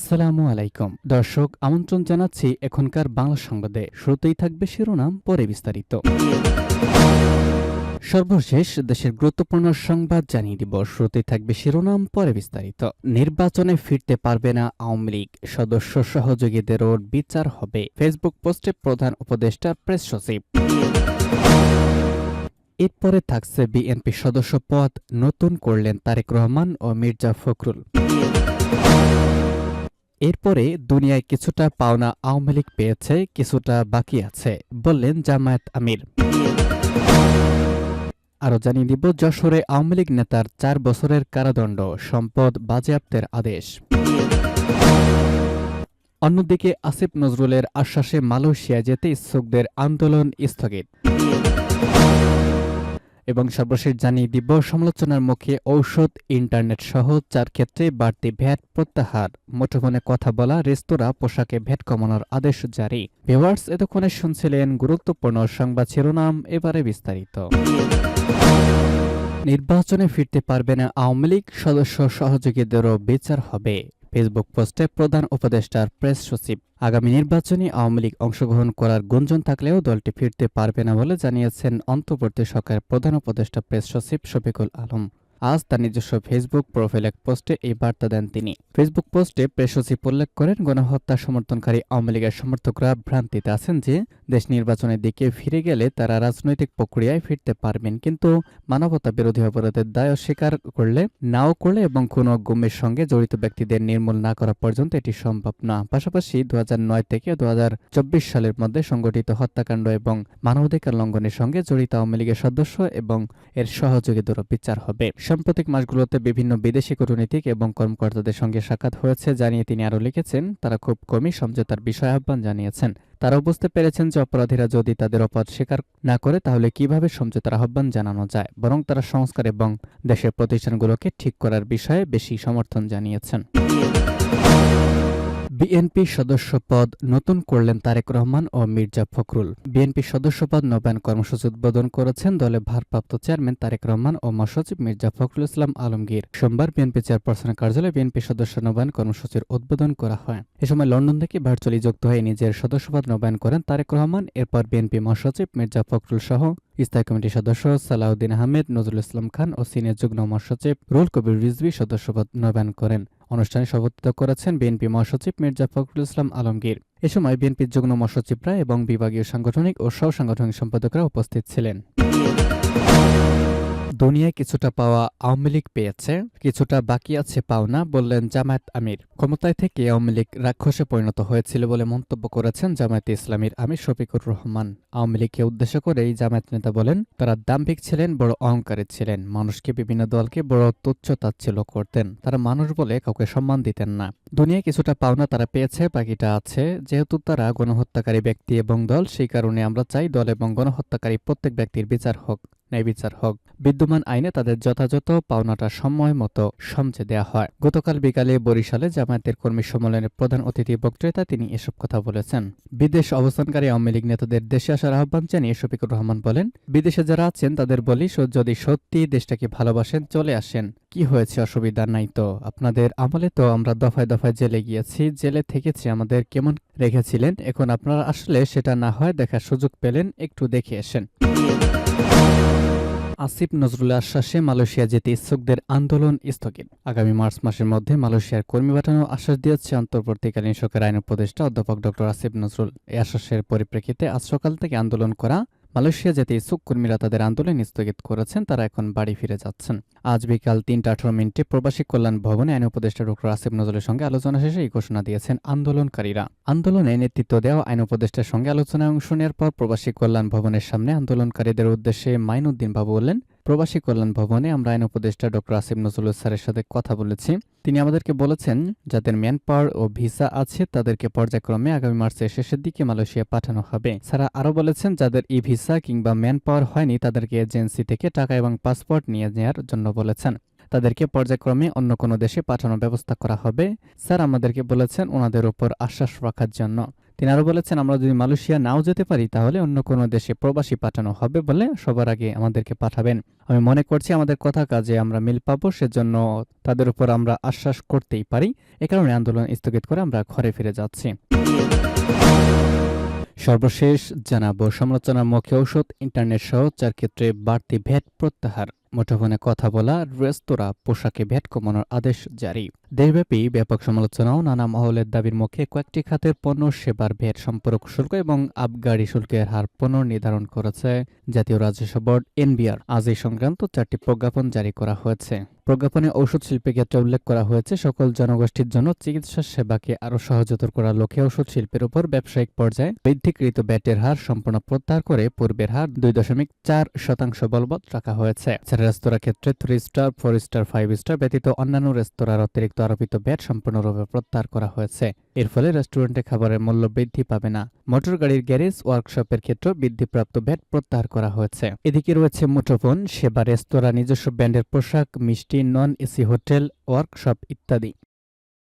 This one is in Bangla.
আসসালামু আলাইকুম দর্শক, আমন্ত্রণ জানাচ্ছি এখনকার বাংলা সংবাদে। শুরুতেই থাকবে শিরোনাম, পরে বিস্তারিত। সর্বশেষ দেশের গুরুত্বপূর্ণ সংবাদ জানিয়ে দিব। শুরুতেই থাকবে শিরোনাম, পরে বিস্তারিত। নির্বাচনে ফিরতে পারবে না আওয়ামী লীগ, সদস্য সহযোগীদেরও বিচার হবে, ফেসবুক পোস্টে প্রধান উপদেষ্টা প্রেস সচিব। এরপরে থাকছে বিএনপি সদস্য পদ নতুন করলেন তারেক রহমান ও মির্জা ফখরুল। এরপরে দুনিয়ায় কিছুটা পাওনা আওয়ামী লীগ পেয়েছে, কিছুটা বাকি আছে বললেন জামায়াত আমির। আরও জানিয়ে দিব, যশোরে আওয়ামী লীগ নেতার 4 বছরের কারাদণ্ড, সম্পদ বাজেয়াপ্তের আদেশ। অন্যদিকে আসিফ নজরুলের আশ্বাসে মালয়েশিয়া যেতে ইচ্ছুকদের আন্দোলন স্থগিত। এবং সর্বশেষ জানিয়ে দিব, সমালোচনার মুখে ঔষধ, ইন্টারনেট সহ 4 ক্ষেত্রে বাড়তি ভ্যাট প্রত্যাহার, মুঠোফোনে কথা বলা, রেস্তোরাঁ, পোশাকে ভ্যাট কমানোর আদেশ জারি। ভিউয়ার্স, এতক্ষণে শুনছিলেন গুরুত্বপূর্ণ সংবাদ শিরোনাম, এবারে বিস্তারিত। নির্বাচনে ফিরতে পারবে না আওয়ামী লীগ, সদস্য সহযোগীদেরও বিচার হবে, ফেসবুক পোস্টে প্রধান উপদেষ্টার প্রেস সচিব। আগামী নির্বাচনে আওয়ামী লীগ অংশগ্রহণ করার গুঞ্জন থাকলেও দলটি ফিরতে পারবে না বলে জানিয়েছেন অন্তর্বর্তী সরকারের প্রধান উপদেষ্টা প্রেস সচিব শফিকুল আলম। আজ তার নিজস্ব ফেসবুক প্রোফাইল এক পোস্টে এই বার্তা দেন তিনি। ফেসবুক পোস্টে প্রেস সচিব উল্লেখ করেন, গণহত্যা সমর্থনকারী আওয়ামী লীগের সমর্থকরা ভ্রান্তিতে আছেন যে দেশ নির্বাচনের দিকে ফিরে গেলে তারা রাজনৈতিক প্রক্রিয়ায় ফিরতে পারবেন, কিন্তু মানবতা বিরোধী অপরাধের দায় অস্বীকার করলে, নাও করলে এবং কোনো গুমের সঙ্গে জড়িত ব্যক্তিদের নির্মূল না করা পর্যন্ত এটি সম্ভব না। পাশাপাশি 2009 থেকে 2024 সালের মধ্যে সংগঠিত হত্যাকাণ্ড এবং মানবাধিকার লঙ্ঘনের সঙ্গে জড়িত আওয়ামী লীগের সদস্য এবং এর সহযোগীদেরও বিচার হবে। সাম্প্রতিক মাসগুলোতে বিভিন্ন বিদেশি কূটনীতিক এবং কর্মকর্তাদের সঙ্গে সাক্ষাৎ হয়েছে জানিয়ে তিনি আরও লিখেছেন, তারা খুব কমই সমঝোতার বিষয়ে আহ্বান জানিয়েছেন। তারাও বুঝতে পেরেছেন যে অপরাধীরা যদি তাদের অপরাধ স্বীকার না করে তাহলে কিভাবে সমঝোতার আহ্বান জানানো যায়, বরং তারা সংস্কার এবং দেশের প্রতিষ্ঠানগুলোকে ঠিক করার বিষয়ে বেশি সমর্থন জানিয়েছেন। বিএনপি সদস্য পদ নতুন করলেন তারেক রহমান ও মির্জা ফখরুল। বিএনপি সদস্য পদ নবায়ন কর্মসূচি উদ্বোধন করেছেন দলের ভারপ্রাপ্ত চেয়ারম্যান তারেক রহমান ও মহাসচিব মির্জা ফখরুল ইসলাম আলমগীর। সোমবার বিএনপি চেয়ারপারসনের কার্যালয়ে বিএনপি সদস্য নবায়ন কর্মসূচির উদ্বোধন করা হয়। এ সময় লন্ডন থেকে ভার্চুয়ালি যুক্ত হয়ে নিজের সদস্যপদ নবায়ন করেন তারেক রহমান। এরপর বিএনপি মহাসচিব মির্জা ফখরুল সহ স্থায়ী কমিটির সদস্য সালাউদ্দিন আহমেদ, নজরুল ইসলাম খান ও সিনিয়র যুগ্ম মহাসচিব রুহুল কবির রিজভী সদস্যপদ নবায়ন করেন। অনুষ্ঠানে সভাপতিত্ব করেছেন বিএনপি মহাসচিব মির্জা ফখরুল ইসলাম আলমগীর। এ সময় বিএনপির যুগ্ম মহাসচিবরা এবং বিভাগীয় সাংগঠনিক ও সহ সাংগঠনিক সম্পাদকরা উপস্থিত ছিলেন। দুনিয়ায় কিছুটা পাওয়া আওয়ামী লীগ পেয়েছে, কিছুটা বাকি আছে পাওনা বললেন জামায়াত আমির। ক্ষমতায় থেকে আওয়ামী লীগ রাক্ষসে পরিণত হয়েছিল বলে মন্তব্য করেছেন জামায়াতে ইসলামীর আমির শফিকুর রহমান। আওয়ামী লীগকে উদ্দেশ্য করেই জামায়াত নেতা বলেন, তারা দাম্ভিক ছিলেন, বড় অহংকারী ছিলেন, মানুষকে, বিভিন্ন দলকে বড় তুচ্ছ-তাচ্ছিল্য করতেন, তারা মানুষ বলে কাউকে সম্মান দিতেন না। দুনিয়ায় কিছুটা পাওনা তারা পেয়েছে, বাকিটা আছে। যেহেতু তারা গণহত্যাকারী ব্যক্তি এবং দল, সেই কারণে আমরা চাই দল এবং গণহত্যাকারী প্রত্যেক ব্যক্তির বিচার হোক, ন্যায় বিচার হোক, বিদ্যমান আইনে তাদের যথাযথ পাওনাটা সময় মতো সমঝে দেওয়া হয়। গতকাল বিকালে বরিশালে জামায়াতের কর্মী সম্মেলনের প্রধান অতিথি বক্তৃতা তিনি এসব কথা বলেছেন। বিদেশ অবস্থানকারী আওয়ামী লীগ নেতাদের দেশে আসার আহ্বান জানিয়ে শফিকুর রহমান বলেন, বিদেশে যারা আছেন তাদের বলি, যদি সত্যি দেশটাকে ভালোবাসেন চলে আসেন, কি হয়েছে, অসুবিধা নাই তো। আপনাদের আমলে তো আমরা দফায় দফায় জেলে গিয়েছি, জেলে থেকেছি, আমাদের কেমন রেখেছিলেন, এখন আপনারা আসলে সেটা না হয় দেখার সুযোগ পেলেন, একটু দেখে আসেন। আসিফ নজরুলের আশ্বাসে মালয়েশিয়া যেতে ইচ্ছুকদের আন্দোলন স্থগিত। আগামী মার্চ মাসের মধ্যে মালয়েশিয়ার কর্মী পাঠানোর আশ্বাস দিয়েছে অন্তর্বর্তীকালীন সরকারের আইন উপদেষ্টা অধ্যাপক ড আসিফ নজরুল। এই আশ্বাসের পরিপ্রেক্ষিতে আজ সকাল থেকে আন্দোলন করা মালয়েশিয়া যেতে ইচ্ছুক কর্মীরা তাদের আন্দোলন স্থগিত করেছেন। তারা এখন বাড়ি ফিরে যাচ্ছেন। আজ বিকাল 3:18 প্রবাসী কল্যাণ ভবনে আইন উপদেষ্টা ড আসিফ নজরুলের সঙ্গে আলোচনা শেষে এই ঘোষণা দিয়েছেন আন্দোলনকারীরা। আন্দোলনে নেতৃত্ব দেওয়া আইন উপদেষ্টার সঙ্গে আলোচনায় অংশ নেওয়ার পর প্রবাসী কল্যাণ ভবনের সামনে আন্দোলনকারীদের উদ্দেশ্যে মাইনুদ্দিন বাবু বললেন, প্রবাসী কল্যাণ ভবনে আমরা আইন উপদেষ্টা ড আসিফ নজরুল স্যারের সাথে কথা বলেছি। তিনি আমাদেরকে বলেছেন, যাদের ম্যান পাওয়ার ও ভিসা আছে তাদেরকে পর্যায়ক্রমে আগামী মার্চের শেষের দিকে মালয়েশিয়া পাঠানো হবে। স্যারা আরও বলেছেন, যাদের ই ভিসা কিংবা ম্যান পাওয়ার হয়নি তাদেরকে এজেন্সি থেকে টাকা এবং পাসপোর্ট নিয়ে নেওয়ার জন্য বলেছেন। তাদেরকে পর্যায়ক্রমে অন্য কোনো দেশে পাঠানোর ব্যবস্থা করা হবে। স্যার আমাদেরকে বলেছেন ওনাদের উপর আশ্বাস রাখার জন্য। তিনি আরও বলেছেন, আমরা যদি মালয়েশিয়া নাও যেতে পারি তাহলে অন্য কোনো দেশে প্রবাসী পাঠানো হবে বলে সবার আগে আমাদেরকে পাঠাবেন। আমি মনে করছি আমাদের কথা কাজে আমরা মিল পাবো, সেজন্য তাদের উপর আমরা আশ্বাস করতেই পারি। এ কারণে আন্দোলন স্থগিত করে আমরা ঘরে ফিরে যাচ্ছি। সর্বশেষ জানাবো সমালোচনার মুখে ঔষধ, ইন্টারনেট সহ 4 ক্ষেত্রে বাড়তি ভ্যাট প্রত্যাহার। মুঠোফোনে কথা বলা, রেস্তোরাঁ, পোশাকে ভ্যাট কমানোর আদেশ জারি। দেশব্যাপী ব্যাপক সমালোচনা ও নানা মহলের দাবির মুখে কয়েকটি খাতের পণ্য সেবার ভ্যাট সম্পর্ক শুল্ক এবং আবগারি শুল্কের হার পুনর্নির্ধারণ করেছে জাতীয় রাজস্ব বোর্ড এনবিআর। আজ এই সংক্রান্ত 4টি প্রজ্ঞাপন জারি করা হয়েছে। প্রজ্ঞাপনে ঔষধ শিল্পের ক্ষেত্রে উল্লেখ করা হয়েছে, সকল জনগোষ্ঠীর জন্য চিকিৎসা সেবাকে আরও সহজতর করার লক্ষ্যে ঔষধ শিল্পের উপর ব্যবসায়িক পর্যায়ে বৃদ্ধিকৃত ভ্যাটের হার সম্পূর্ণ প্রত্যাহার করে পূর্বের হার 2.4% বলবৎ রাখা হয়েছে। রেস্তোরাঁ ক্ষেত্রে 3 স্টার, 4 স্টার, 5 স্টার ব্যতীত অন্যান্য রেস্তোরাঁর অতিরিক্ত আরোপিত ভ্যাট সম্পূর্ণরূপে প্রত্যাহার করা হয়েছে। এর ফলে রেস্টুরেন্টে খাবারের মূল্য বৃদ্ধি পাবে না। মোটর গাড়ির গ্যারেজ, ওয়ার্কশপের ক্ষেত্রে বৃদ্ধিপ্রাপ্ত ভ্যাট প্রত্যাহার করা হয়েছে। এদিকে রয়েছে মুঠোফোন সেবা, রেস্তোরাঁ, নিজস্ব ব্র্যান্ডের পোশাক, মিষ্টি, নন এসি হোটেল, ওয়ার্কশপ ইত্যাদি।